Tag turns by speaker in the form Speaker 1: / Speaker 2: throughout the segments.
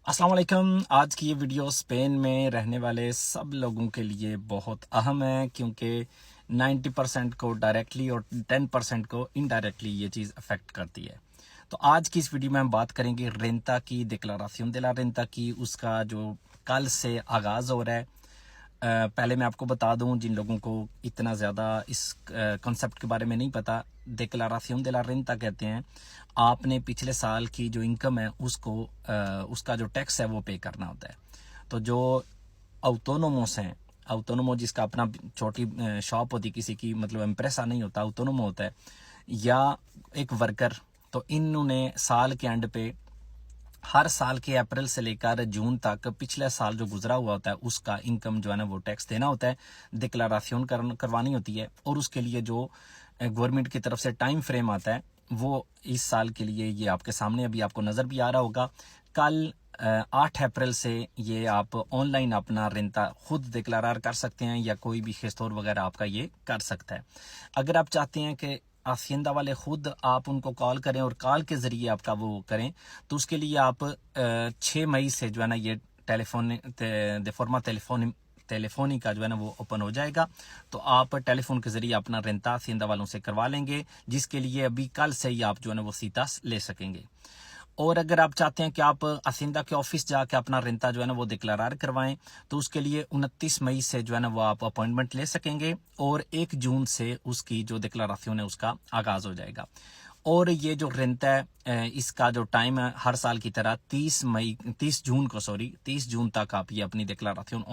Speaker 1: अस्सलाम वालेकुम। आज की ये वीडियो स्पेन में रहने वाले सब लोगों के लिए बहुत अहम है क्योंकि 90% को डायरेक्टली और 10% को इनडायरेक्टली ये चीज़ अफेक्ट करती है। तो आज की इस वीडियो में हम बात करेंगे रेंता की, डिक्लाराción de la रेंता की। उसका जो कल से आगाज़ हो रहा है। पहले मैं आपको बता दूं जिन लोगों को इतना ज़्यादा इस कॉन्सेप्ट के बारे में नहीं पता, डिक्लाराción de la रेंता कहते हैं आपने पिछले साल की जो इनकम है उसको उसका जो टैक्स है वो पे करना होता है। तो जो ऑटोनोमोस हैं, ऑटोनोमो जिसका अपना छोटी शॉप होती किसी की, मतलब एम्प्रेसा नहीं होता, ऑटोनोमो होता है, या एक वर्कर, तो इन्होंने साल के एंड पे हर साल के अप्रैल से लेकर जून तक पिछले साल जो गुजरा हुआ होता है उसका इनकम जो है ना वो टैक्स देना होता है, डिक्लाराción करवानी होती है। और उसके लिए जो गवर्नमेंट की तरफ से टाइम फ्रेम आता है वो इस साल के लिए ये आपके सामने अभी आपको नज़र भी आ रहा होगा। कल 8 अप्रैल से ये आप ऑनलाइन अपना रेंता खुद डिक्लार कर सकते हैं या कोई भी खेस्तौर वगैरह आपका ये कर सकता है। अगर आप चाहते हैं कि हाशियंदा वाले खुद आप उनको कॉल करें और कॉल के ज़रिए आपका वो करें, तो उसके लिए आप 6 मई से जो है ना ये de forma टेलीफोनिका जो है ना वो ओपन हो जाएगा। तो आप टेलीफोन के ज़रिए अपना रेंता हाशियंदा वालों से करवा लेंगे, जिसके लिए अभी कल से ही आप जो है ना वो सीता ले सकेंगे। और अगर आप चाहते हैं कि आप हाशियंदा के ऑफिस जाके अपना रेंता जो है ना वो डिक्लार करवाएं, तो उसके लिए 29 मई से जो है ना वो आप अपॉइंटमेंट ले सकेंगे और 1 जून से उसकी जो डिक्लाराción है उसका आगाज़ हो जाएगा। और ये जो रेंता है इसका जो टाइम है हर साल की तरह 30 जून तक आप ये अपनी डिक्लाराción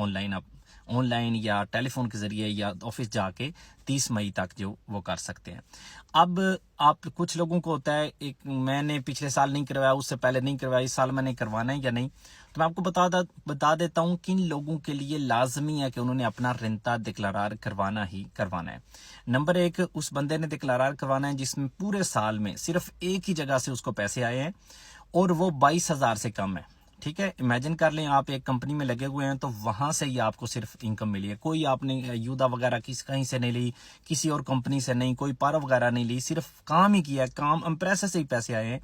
Speaker 1: ऑनलाइन या टेलीफोन के जरिए या ऑफिस जाके 30 मई तक जो वो कर सकते हैं। अब आप कुछ लोगों को होता है, एक मैंने पिछले साल नहीं करवाया, उससे पहले नहीं करवाया, इस साल मैंने करवाना है या नहीं। तो मैं आपको बता देता हूँ किन लोगों के लिए लाजमी है कि उन्होंने अपना रेंता डिक्लार करवाना ही करवाना है। नंबर 1, उस बंदे ने डिक्लार करवाना है जिसमें पूरे साल में सिर्फ एक ही जगह से उसको पैसे आए हैं और वो 22,000 से कम है। ठीक है, इमेजिन कर लें आप एक कंपनी में लगे हुए हैं तो वहां से ही आपको सिर्फ इनकम मिली है, कोई आपने यूदा वगैरह कहीं से नहीं ली, किसी और कंपनी से नहीं, कोई पार वगैरह नहीं ली, सिर्फ काम ही किया, काम एम्प्रेस से ही पैसे आए हैं।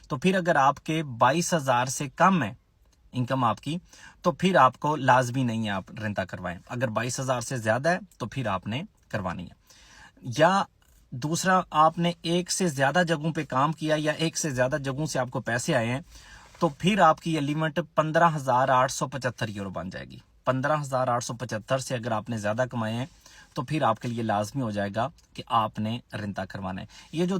Speaker 1: तो फिर अगर आपके 22,000 से कम है इनकम आपकी, तो फिर आपको लाजमी नहीं है आप रेंता करवाएं। अगर 22,000 से ज्यादा है तो फिर आपने करवानी है। या दूसरा, आपने एक से ज्यादा जगहों पे काम किया या एक से ज्यादा जगहों से आपको पैसे आए हैं, तो फिर आपकी ये लिमिट 15,875 यूरो बन जाएगी। 15,875 से अगर आपने ज्यादा कमाए हैं तो फिर आपके लिए लाजमी हो जाएगा कि आपने रेंता करवाना है। ये जो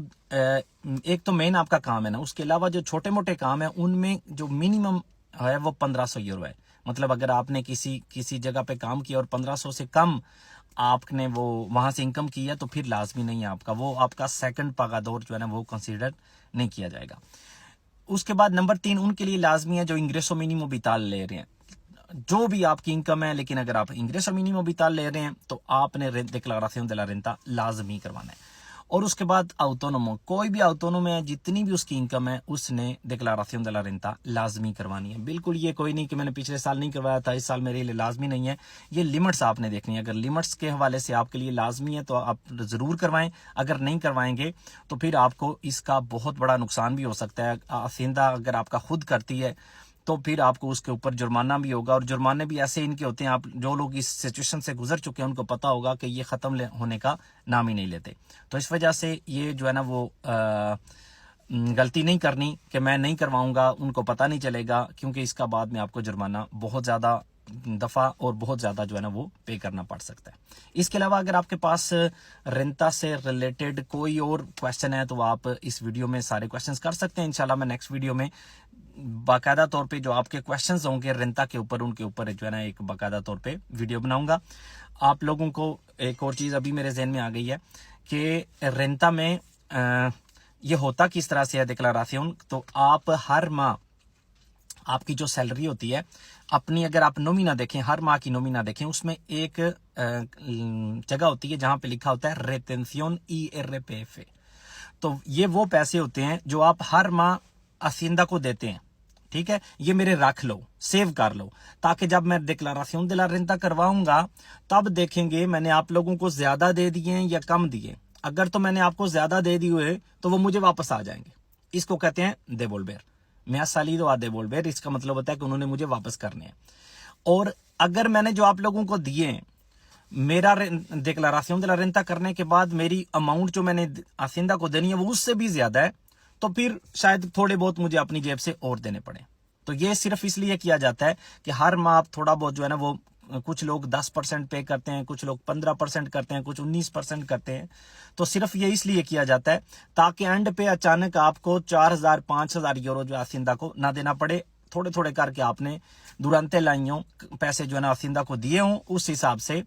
Speaker 1: एक तो मेन आपका काम है ना, उसके अलावा जो छोटे मोटे काम है उनमें जो मिनिमम है वो 1500 यूरो है। मतलब अगर आपने किसी जगह पे काम किया और 1500 से कम आपने वो वहां से इनकम की है तो फिर लाजमी नहीं है आपका, वो आपका सेकंड पगादोर जो है ना वो कंसीडर नहीं किया जाएगा। उसके बाद नंबर 3 उनके लिए लाजमी है जो इंग्रेसो मिनिमो विताल ले रहे हैं। जो भी आपकी इनकम है, लेकिन अगर आप इंग्रेसो मिनिमो विताल ले रहे हैं तो आपने डिक्लाराción de la रेंता लाजमी करवाना है। और उसके बाद ऑटोनोमो, कोई भी ऑटोनोमो है जितनी भी उसकी इनकम है उसने डिक्लाराción de la रेंता लाजमी करवानी है। बिल्कुल ये कोई नहीं कि मैंने पिछले साल नहीं करवाया था इस साल मेरे लिए लाजमी नहीं है। ये लिमिट्स आपने देखनी है, अगर लिमिट्स के हवाले से आपके लिए लाजमी है तो आप जरूर करवाएं। अगर नहीं करवाएंगे तो फिर आपको इसका बहुत बड़ा नुकसान भी हो सकता है। हाशियंदा अगर आपका खुद करती है तो फिर आपको उसके ऊपर जुर्माना भी होगा, और जुर्माने भी ऐसे इनके होते हैं, आप जो लोग इस सिचुएशन से गुजर चुके हैं उनको पता होगा कि ये खत्म होने का नाम ही नहीं लेते। तो इस वजह से ये जो है ना वो गलती नहीं करनी कि मैं नहीं करवाऊंगा, उनको पता नहीं चलेगा, क्योंकि इसका बाद में आपको जुर्माना बहुत ज्यादा दफा और बहुत ज्यादा जो है ना वो पे करना पड़ सकता है। इसके अलावा अगर आपके पास रेंता से रिलेटेड कोई और क्वेश्चन है तो आप इस वीडियो में सारे क्वेश्चंस कर सकते हैं। इंशाल्लाह मैं नेक्स्ट वीडियो में बाकायदा तौर पे जो आपके क्वेश्चंस होंगे रेंता के ऊपर, उनके ऊपर जो है ना एक बाकायदा तौर पे वीडियो बनाऊंगा। आप लोगों को एक और चीज अभी मेरे जहन में आ गई है कि रेंता में ये होता किस तरह से है डिक्लाराción। तो आप हर माह आपकी जो सैलरी होती है अपनी, अगर आप नोमिना देखें, हर माह की नोमिना देखें, उसमें एक जगह होती है जहां पे लिखा होता है रेटेंción IRPF। तो ये वो पैसे होते हैं जो आप हर माह हाशियंदा को देते हैं। ठीक है, ये मेरे रख लो, सेव कर लो, ताकि जब मैं डिक्लाराción de la रेंता करवाऊंगा तब देखेंगे मैंने आप लोगों को ज्यादा दे दिए या कम दिए। अगर तो मैंने आपको ज्यादा दे दिए हुए तो वो मुझे वापस आ जाएंगे, इसको कहते हैं devolver। मैं salido ha devolver, इसका मतलब होता है कि उन्होंने मुझे वापस करने हैं। और अगर मैंने जो आप लोगों को दिए, मेरा डिक्लेराción de la renta करने के बाद मेरी अमाउंट जो मैंने हासिंदा को देनी है वो उससे भी ज्यादा है, तो फिर शायद थोड़े बहुत मुझे अपनी जेब से और देने पड़े। तो ये सिर्फ इसलिए किया जाता है कि हर माह आप थोड़ा बहुत जो है ना, वो कुछ लोग 10% पे करते हैं, कुछ लोग 15% करते हैं, कुछ 19% करते हैं। तो सिर्फ ये इसलिए किया जाता है ताकि एंड पे अचानक आपको 4000 5000 यूरो जो हासिंदा को ना देना पड़े। थोड़े थोड़े करके आपने दुरंते लाइयों पैसे जो है ना हासिंदा को दिए हों, उस हिसाब से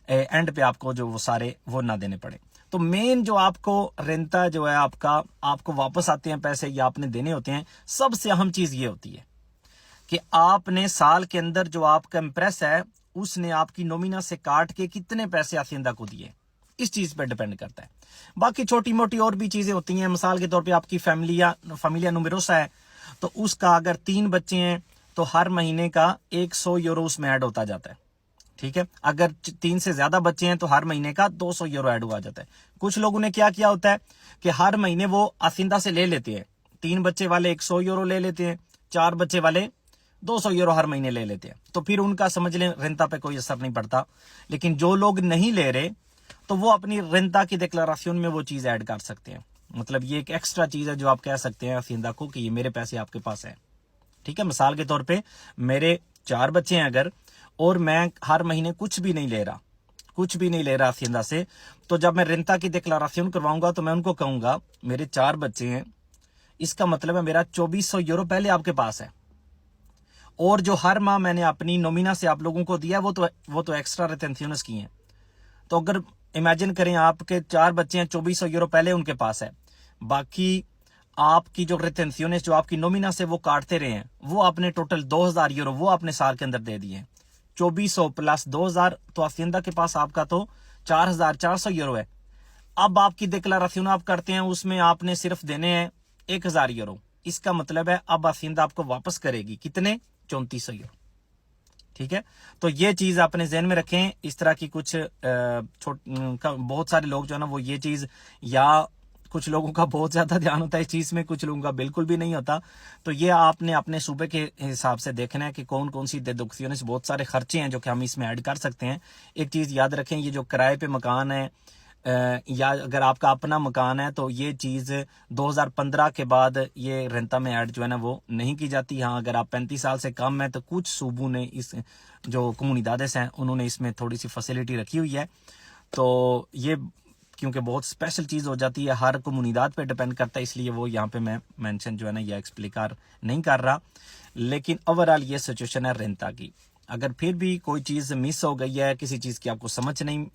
Speaker 1: एंड पे आपको जो वो सारे वो ना देने पड़े। तो मेन जो आपको रेंता जो है आपको वापस आते हैं पैसे या आपने देने होते हैं, सबसे अहम चीज ये होती है कि आपने साल के अंदर जो आपका इम्प्रेस है उसने आपकी नोमिना से काट के कितने पैसे हासिंदा को दिए, इस चीज पे डिपेंड करता है। बाकी छोटी मोटी और भी चीजें होती हैं। मिसाल के तौर पे आपकी फैमिलिया नुमेरोसा है, तो उसका अगर 3 बच्चे हैं तो हर महीने का 100 यूरो उसमें ऐड होता जाता है, ठीक है। अगर 3 से ज्यादा बच्चे हैं तो हर महीने का 200 यूरो ऐड हुआ जाता है। कुछ लोगों ने क्या किया होता है कि हर महीने वो हासिंदा से ले लेते हैं, 3 बच्चे वाले 100 यूरो ले लेते हैं, 4 बच्चे वाले 200 यूरो हर महीने ले लेते हैं, तो फिर उनका समझ लें रेंता पे कोई असर नहीं पड़ता। लेकिन जो लोग नहीं ले रहे तो वो अपनी रेंता की डिक्लेराशन में वो चीज ऐड कर सकते हैं। मतलब ये एक एक्स्ट्रा चीज है जो आप कह सकते हैं हासिंदा को कि ये मेरे पैसे आपके पास है, ठीक है। मिसाल के तौर पे मेरे 4 बच्चे हैं अगर, और मैं हर महीने कुछ भी नहीं ले रहा हासिंदा से, तो जब मैं रेंता की डिक्लेराशन करवाऊंगा तो मैं उनको कहूंगा मेरे 4 बच्चे हैं, इसका मतलब है मेरा 2400 यूरो पहले आपके पास है, और जो हर माह मैंने अपनी नोमिना से आप लोगों को दिया वो तो एक्स्ट्रा रिटेंशंस की हैं। तो अगर इमेजिन करें आपके 4 बच्चे हैं, 2400 यूरो पहले उनके पास है, बाकी आपकी जो रिटेंशंस जो आपकी नोमिना से वो काटते रहे हैं, वो आपने टोटल 2000 यूरो वो आपने साल के अंदर दे दिए। 2400 प्लस 2000 तो हासिंदा के पास आपका तो 4400 यूरो है। अब आपकी डिक्लेरेशन आप करते हैं, उसमें आपने सिर्फ देने हैं 1000 यूरो। इसका मतलब है अब हासिंदा आपको वापस करेगी कितने, 3400 यूरो, ठीक है। तो ये चीज अपने ज़हन में रखें। इस तरह की कुछ बहुत सारे लोग जो है ना वो ये चीज, या कुछ लोगों का बहुत ज्यादा ध्यान होता है इस चीज में, कुछ लोगों का बिल्कुल भी नहीं होता। तो ये आपने अपने सूबे के हिसाब से देखना है कि कौन कौन सी डिडक्शंस, बहुत सारे खर्चे हैं जो कि हम इसमें ऐड कर सकते हैं। एक चीज याद रखें, ये जो किराए पे मकान है या अगर आपका अपना मकान है तो ये चीज 2015 के बाद ये रेंता में ऐड जो है ना वो नहीं की जाती। हाँ, अगर आप 35 साल से कम है तो कुछ सूबों ने इस जो कम्युनिदादेस हैं उन्होंने इसमें थोड़ी सी फैसिलिटी रखी हुई है। तो ये क्योंकि बहुत स्पेशल चीज हो जाती है, हर कम्युनिदाद पे डिपेंड करता है, इसलिए वो यहाँ पे मैं मेंशन जो है ना या एक्सप्लिकार नहीं कर रहा। लेकिन ओवरऑल ये सिचुएशन है रेंता की। अगर फिर भी कोई चीज मिस हो गई है, किसी चीज की आपको समझ नहीं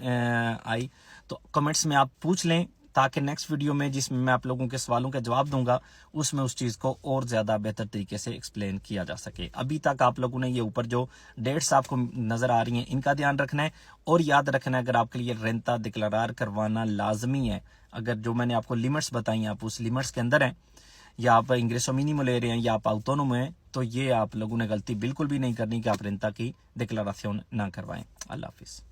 Speaker 1: आई, तो कमेंट्स में आप पूछ लें, ताकि नेक्स्ट वीडियो में जिसमें मैं आप लोगों के सवालों का जवाब दूंगा उसमें उस चीज को और ज्यादा बेहतर तरीके से एक्सप्लेन किया जा सके। अभी तक आप लोगों ने ये ऊपर जो डेट्स आपको नजर आ रही हैं इनका ध्यान रखना है, और याद रखना है अगर आपके लिए रेंता डिक्लेरार करवाना लाजमी है, अगर जो मैंने आपको लिमिट्स बताई आप उस लिमिट्स के अंदर हैं, या आप इंग्रेसो मिनिमो ले रहे हैं या आप ऑटोनोमो हैं, तो ये आप लोगों ने गलती बिल्कुल भी नहीं करनी कि आप रेंता की डिक्लेराशन ना करवाएं। अल्लाह हाफिज।